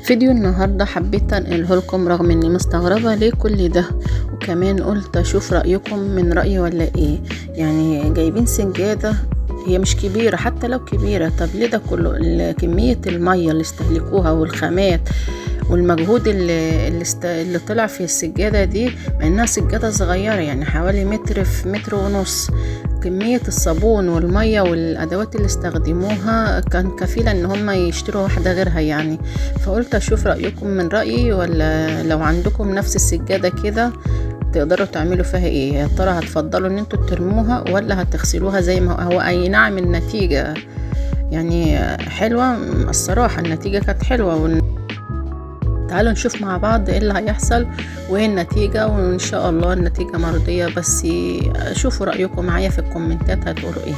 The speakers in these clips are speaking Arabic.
فيديو النهاردة حبيت انقله لكم رغم اني مستغربة ليه كل ده، وكمان قلت اشوف رأيكم من رأيي ولا ايه. يعني جايبين سجادة هي مش كبيرة، حتى لو كبيرة طب ليه ده كله؟ كمية المية اللي استهلكوها والخامات والمجهود اللي طلع في السجادة دي، مع انها سجادة صغيرة يعني حوالي متر في متر ونص. كمية الصابون والمية والأدوات اللي استخدموها كان كفيلة ان هم يشتروا واحدة غيرها يعني. فقلت اشوف رأيكم من رأيي، ولا لو عندكم نفس السجادة كده تقدروا تعملوا فيها ايه؟ يا ترى هتفضلوا ان انتوا ترموها ولا هتغسلوها زي ما هو؟ اي نعم النتيجة يعني حلوة، الصراحة النتيجة كانت حلوة. تعالوا نشوف مع بعض ايه اللي هيحصل وايه النتيجة، وان شاء الله النتيجة مرضية. بس شوفوا رأيكم معايا في الكومنتات هتقولوا ايه.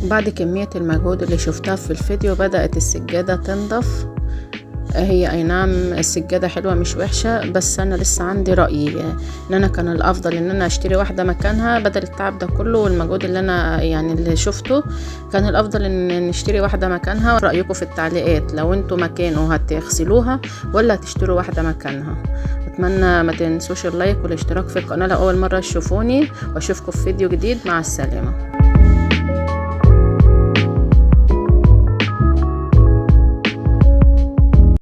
بعد كمية المجهود اللي شفتها في الفيديو بدأت السجادة تنضف. هي اي نعم السجادة حلوة مش وحشة، بس انا لسه عندي رأيي ان انا كان الافضل ان انا اشتري واحدة مكانها بدل التعب ده كله والمجهود اللي انا يعني اللي شفته. كان الافضل ان نشتري واحدة مكانها. رأيكم في التعليقات لو انتوا مكانه هتغسلوها ولا هتشتروا واحدة مكانها. اتمنى ما تنسوش اللايك والاشتراك في القناة لو اول مرة تشوفوني، واشوفكم في فيديو جديد. مع السلامة.